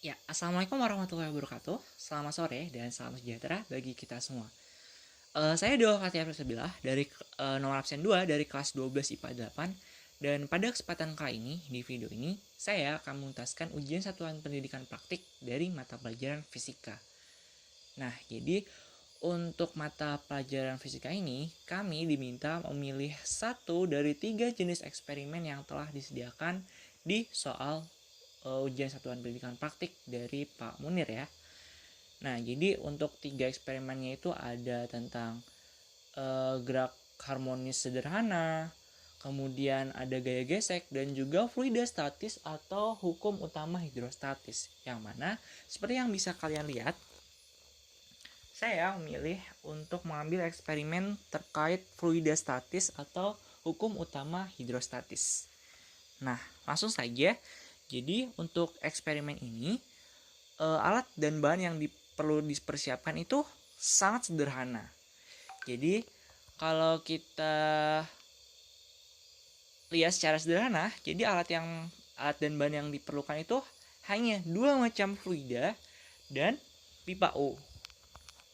Ya, Assalamualaikum warahmatullahi wabarakatuh. Selamat sore dan salam sejahtera bagi kita semua. Saya Doa Fatia Prasabilah dari nomor absen 2 dari kelas 12 IPA 8. Dan pada kesempatan kali ini, di video ini, saya akan menuntaskan ujian satuan pendidikan praktik dari mata pelajaran fisika. Nah, jadi untuk mata pelajaran fisika ini, kami diminta memilih satu dari 3 jenis eksperimen yang telah disediakan di soal ujian satuan pendidikan praktik dari Pak Munir ya. Nah, jadi untuk 3 eksperimennya itu ada tentang gerak harmonis sederhana, kemudian ada gaya gesek, dan juga fluida statis atau hukum utama hidrostatis. Yang mana, seperti yang bisa kalian lihat, saya memilih untuk mengambil eksperimen terkait fluida statis atau hukum utama hidrostatis. Nah, langsung saja. Jadi, untuk eksperimen ini, alat dan bahan yang perlu dipersiapkan itu sangat sederhana. Jadi, kalau kita lihat secara sederhana, jadi alat dan bahan yang diperlukan itu hanya 2 macam fluida dan pipa U.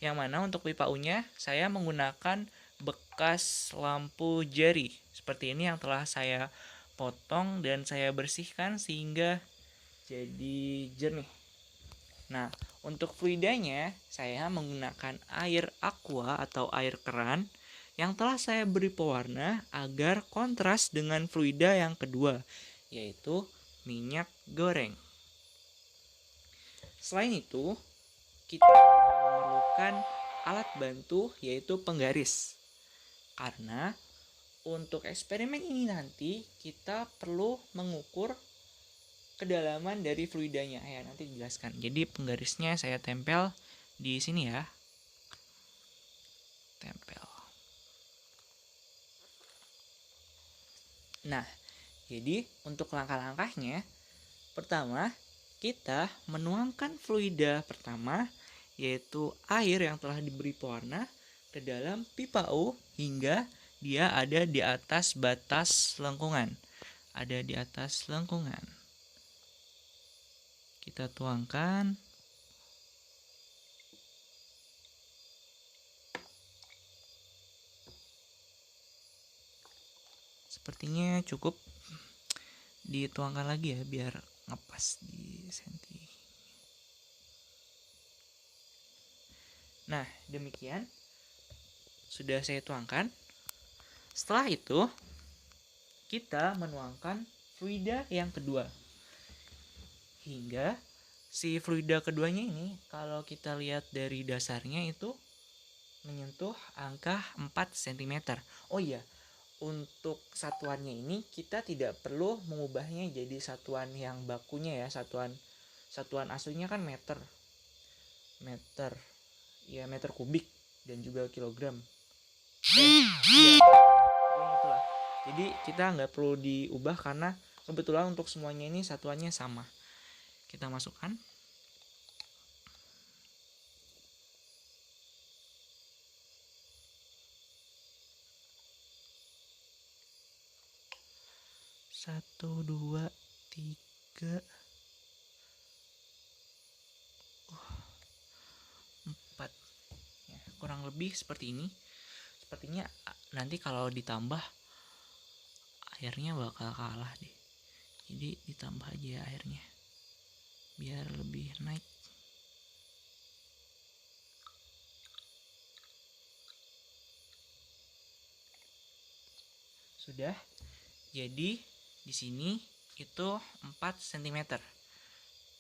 Yang mana untuk pipa U-nya saya menggunakan bekas lampu jari seperti ini yang telah saya potong dan saya bersihkan sehingga jadi jernih. Nah, untuk fluidanya saya menggunakan air aqua atau air keran yang telah saya beri pewarna agar kontras dengan fluida yang kedua, yaitu minyak goreng. Selain itu, kita memerlukan alat bantu yaitu penggaris. Karena untuk eksperimen ini nanti kita perlu mengukur kedalaman dari fluidanya. Ya, nanti dijelaskan. Jadi penggarisnya saya tempel di sini ya. Tempel. Nah, jadi untuk langkah-langkahnya, pertama kita menuangkan fluida pertama, yaitu air yang telah diberi pewarna, ke dalam pipa U hingga dia ada di atas batas lengkungan. Ada di atas lengkungan. Kita tuangkan. Sepertinya cukup dituangkan lagi ya biar ngepas di senti. Nah, demikian sudah saya tuangkan. Setelah itu kita menuangkan fluida yang kedua. Hingga si fluida keduanya ini kalau kita lihat dari dasarnya itu menyentuh angka 4 cm. Oh iya, untuk satuannya ini kita tidak perlu mengubahnya jadi satuan yang bakunya ya, satuan aslinya kan meter. Ya meter kubik dan juga kilogram. Iya, pokoknya itulah. Jadi kita nggak perlu diubah karena kebetulan untuk semuanya ini satuannya sama. Kita masukkan. Satu, dua, tiga, empat. Ya, kurang lebih seperti ini. Sepertinya nanti kalau ditambah airnya bakal kalah deh. Jadi ditambah aja airnya biar lebih naik. Sudah. Jadi di sini itu 4 cm.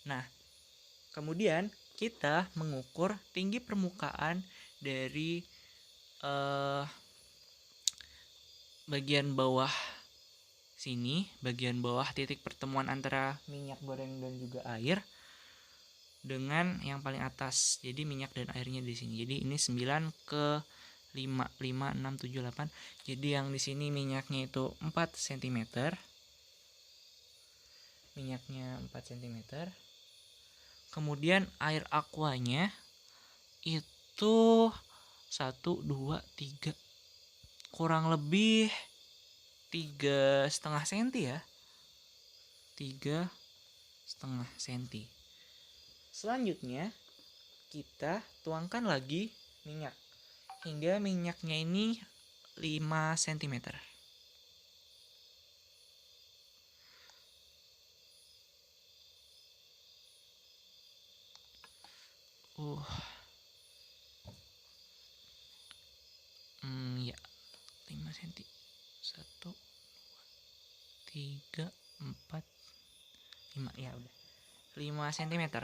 Nah, kemudian kita mengukur tinggi permukaan dari bagian bawah sini, bagian bawah titik pertemuan antara minyak goreng dan juga air dengan yang paling atas. Jadi minyak dan airnya di sini. Jadi ini 9 ke 5, 5, 6, 7, 8. Jadi yang di sini minyaknya itu 4 cm. Minyaknya 4 cm. Kemudian air aquanya itu 1, 2, 3, kurang lebih 3,5 cm ya, 3,5 cm. Selanjutnya kita tuangkan lagi minyak hingga minyaknya ini 5 cm. Ya, 5 cm. 1 3 4 5, ya udah. 5 cm.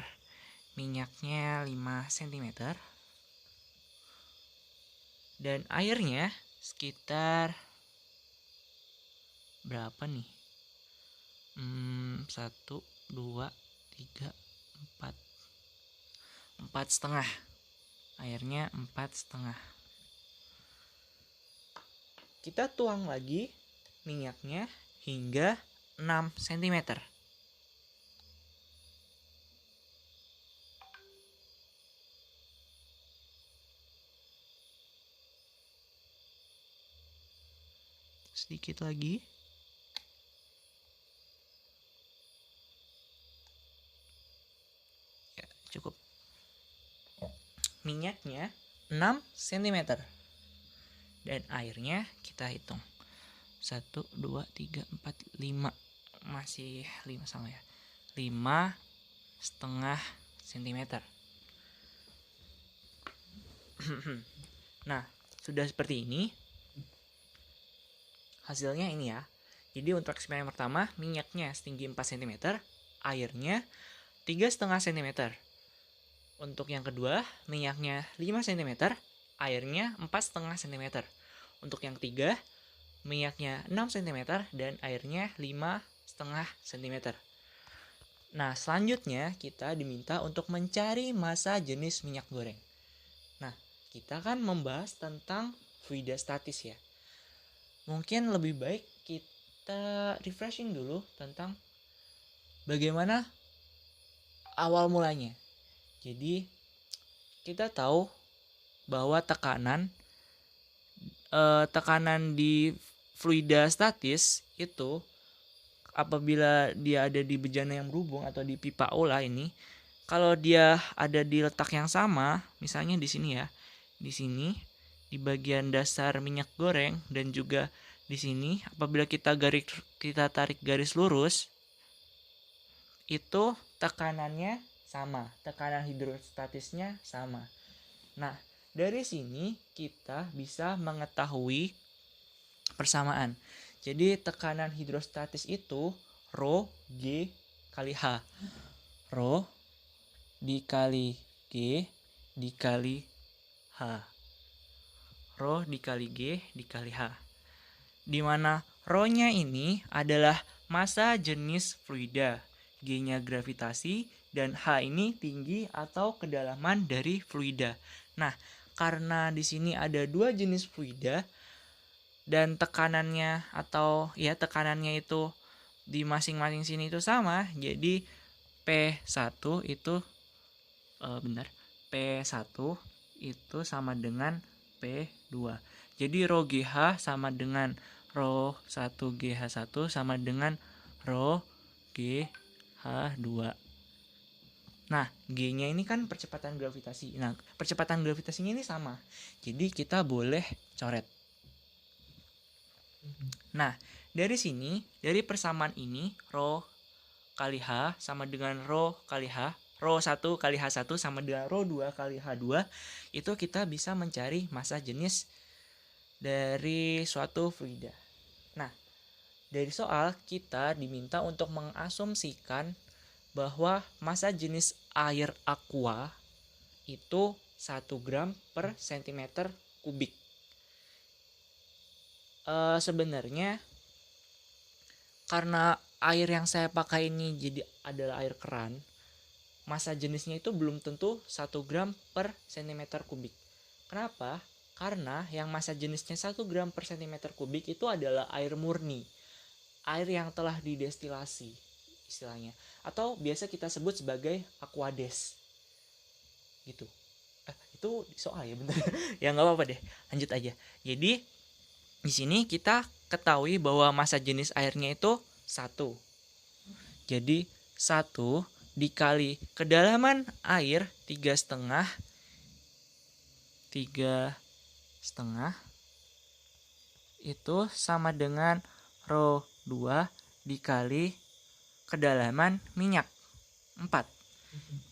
Minyaknya 5 cm. Dan airnya sekitar berapa nih? 1, 2, 3, 4. 4,5. Airnya 4,5. Kita tuang lagi minyaknya hingga 6 cm. Sedikit lagi. Ya, cukup. Minyaknya 6 cm. Dan airnya kita hitung. 1, 2, 3, 4, 5. Masih 5 sama ya. 5,5 cm. Nah, sudah seperti ini. Hasilnya ini ya. Jadi untuk eksperimen pertama, minyaknya setinggi 4 cm, airnya 3,5 cm. Untuk yang kedua, minyaknya 5 cm, airnya 4,5 cm. Untuk yang ketiga, minyaknya 6 cm dan airnya 5,5 cm. Nah, selanjutnya kita diminta untuk mencari massa jenis minyak goreng. Nah, kita kan membahas tentang fluida statis ya. Mungkin lebih baik kita refreshing dulu tentang bagaimana awal mulanya. Jadi kita tahu bahwa tekanan di fluida statis itu apabila dia ada di bejana yang berhubung atau di pipa Olah ini, kalau dia ada di letak yang sama, misalnya di sini ya, di sini di bagian dasar minyak goreng dan juga di sini, apabila kita tarik garis lurus, itu tekanannya sama, tekanan hidrostatisnya sama. Nah, dari sini kita bisa mengetahui persamaan. Jadi tekanan hidrostatis itu Rho G kali H. Rho dikali G dikali H. Rho dikali G dikali H. Di mana Rho-nya ini adalah massa jenis fluida, G-nya gravitasi, dan H ini tinggi atau kedalaman dari fluida. Nah, karena di sini ada dua jenis fluida dan tekanannya itu di masing-masing sini itu sama, jadi P1 itu P1 itu sama dengan P2. Jadi Rho GH sama dengan Rho 1 GH1 sama dengan Rho GH2. Nah, G-nya ini kan percepatan gravitasi. Nah, percepatan gravitasinya ini sama. Jadi kita boleh coret. Nah, dari sini, dari persamaan ini, Rho kali H sama dengan Rho kali H, Rho 1 kali H1 sama dengan Rho 2 kali H2, itu kita bisa mencari massa jenis dari suatu fluida. Nah, dari soal kita diminta untuk mengasumsikan bahwa massa jenis air aqua itu 1 gram per cm kubik. Sebenarnya karena air yang saya pakai ini jadi adalah air keran, massa jenisnya itu belum tentu 1 gram per cm kubik. Kenapa? Karena yang massa jenisnya 1 gram per cm kubik itu adalah air murni, air yang telah didestilasi istilahnya, atau biasa kita sebut sebagai aquades gitu. Itu soal ya, bentar. Ya nggak apa-apa deh, lanjut aja. Jadi di sini kita ketahui bahwa massa jenis airnya itu 1. Jadi 1 dikali kedalaman air 3,5 itu sama dengan rho 2 dikali kedalaman minyak 4.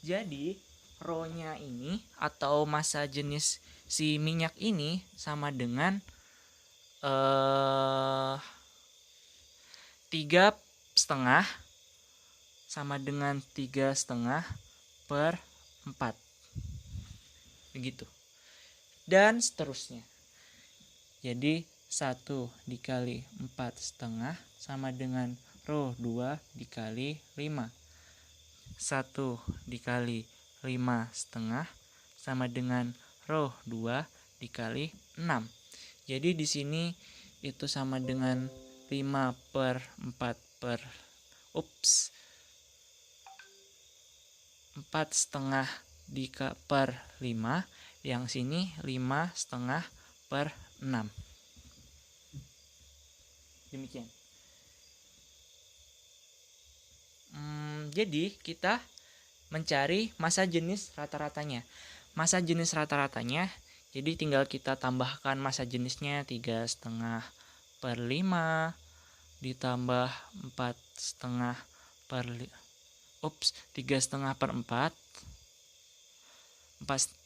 Jadi rho-nya ini atau massa jenis si minyak ini sama dengan 3,5 sama dengan 3,5 per 4. Begitu. Dan seterusnya. Jadi 1 dikali 4,5 sama dengan rho 2 dikali 5. 1 dikali 5,5 sama dengan rho 2 dikali 6. Jadi di sini itu sama dengan 5 per 4 per 4,5 per 5. Yang sini 5,5 per 6. Demikian. Jadi kita mencari massa jenis rata-ratanya. Massa jenis rata-ratanya, jadi tinggal kita tambahkan massa jenisnya 3,5 per 5 ditambah 4,5 per 3,5 per 4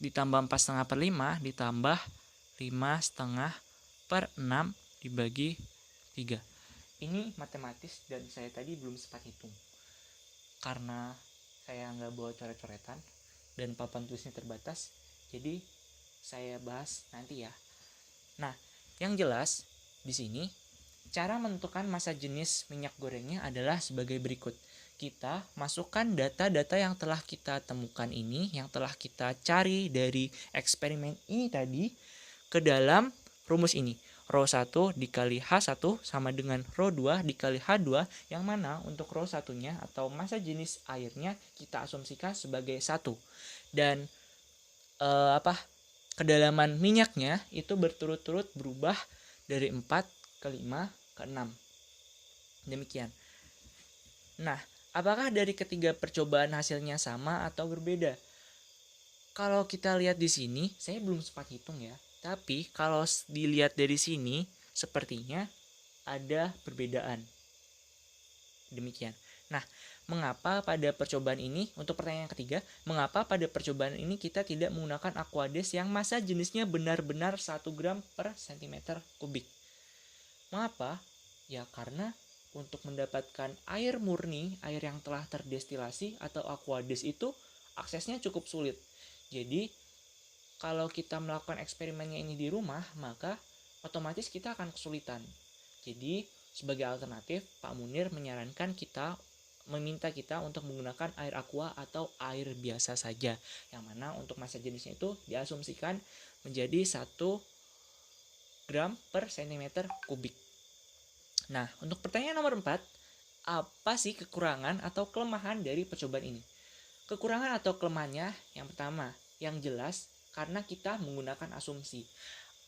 ditambah 4,5 per 5 ditambah 5,5 per 6 dibagi 3. Ini matematis dan saya tadi belum sempat hitung karena saya nggak bawa coret-coretan dan papan tulisnya terbatas, jadi saya bahas nanti ya. Nah, yang jelas di sini cara menentukan massa jenis minyak gorengnya adalah sebagai berikut. Kita masukkan data-data yang telah kita temukan ini, yang telah kita cari dari eksperimen ini tadi ke dalam rumus ini. Rho 1 dikali H1 sama dengan rho 2 dikali H2, yang mana untuk rho 1-nya atau massa jenis airnya kita asumsikan sebagai 1. Dan kedalaman minyaknya itu berturut-turut berubah dari 4 ke 5 ke 6. Demikian. Nah, apakah dari ketiga percobaan hasilnya sama atau berbeda? Kalau kita lihat di sini, saya belum sempat hitung ya. Tapi kalau dilihat dari sini, sepertinya ada perbedaan. Demikian. Nah, mengapa pada percobaan ini, untuk pertanyaan ketiga, mengapa pada percobaan ini kita tidak menggunakan Aquades yang massa jenisnya benar-benar 1 gram per cm kubik? Mengapa? Ya karena untuk mendapatkan air murni, air yang telah terdestilasi atau Aquades itu aksesnya cukup sulit. Jadi kalau kita melakukan eksperimennya ini di rumah, maka otomatis kita akan kesulitan. Jadi sebagai alternatif, Pak Munir meminta kita untuk menggunakan air aqua atau air biasa saja, yang mana untuk massa jenisnya itu diasumsikan menjadi 1 gram per cm kubik. Nah, untuk pertanyaan nomor 4, apa sih kekurangan atau kelemahan dari percobaan ini? Kekurangan atau kelemahannya, yang pertama, yang jelas karena kita menggunakan asumsi.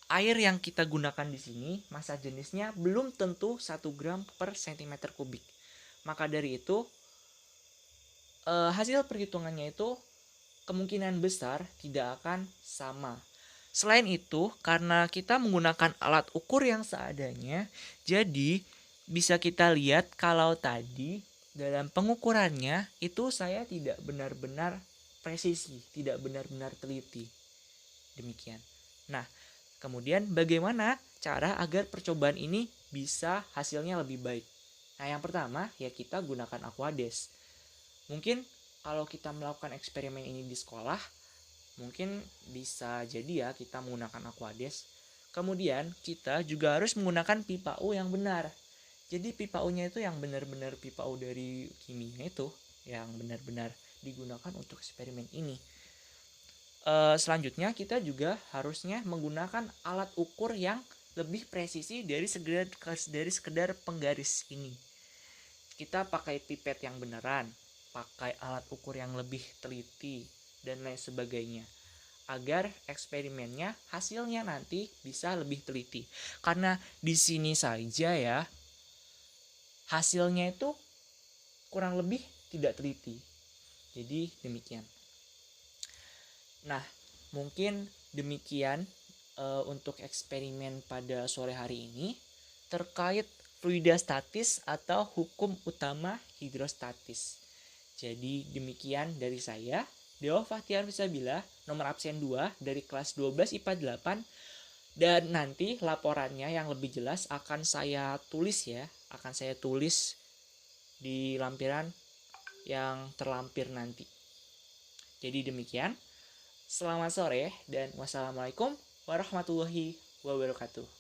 Air yang kita gunakan di sini, massa jenisnya belum tentu 1 gram per cm kubik. Maka dari itu, hasil perhitungannya itu kemungkinan besar tidak akan sama. Selain itu, karena kita menggunakan alat ukur yang seadanya, jadi bisa kita lihat kalau tadi dalam pengukurannya itu saya tidak benar-benar presisi, tidak benar-benar teliti. Demikian. Nah, kemudian bagaimana cara agar percobaan ini bisa hasilnya lebih baik? Nah, yang pertama ya kita gunakan Aquades. Mungkin kalau kita melakukan eksperimen ini di sekolah, mungkin bisa jadi ya kita menggunakan Aquades. Kemudian kita juga harus menggunakan pipa U yang benar. Jadi pipa U-nya itu yang benar-benar pipa U dari kimia itu, yang benar-benar digunakan untuk eksperimen ini. Selanjutnya kita juga harusnya menggunakan alat ukur yang lebih presisi dari sekedar penggaris ini. Kita pakai pipet yang beneran, pakai alat ukur yang lebih teliti, dan lain sebagainya, agar eksperimennya hasilnya nanti bisa lebih teliti. Karena di sini saja ya hasilnya itu kurang lebih tidak teliti. Jadi demikian. Nah, mungkin demikian untuk eksperimen pada sore hari ini terkait fluidastatis atau hukum utama hidrostatis. Jadi demikian dari saya, Dewa Fahtiar Fisabila, nomor absen 2 dari kelas 12 IPA 8. Dan nanti laporannya yang lebih jelas akan saya tulis di lampiran yang terlampir nanti. Jadi demikian. Selamat sore dan wassalamualaikum warahmatullahi wabarakatuh.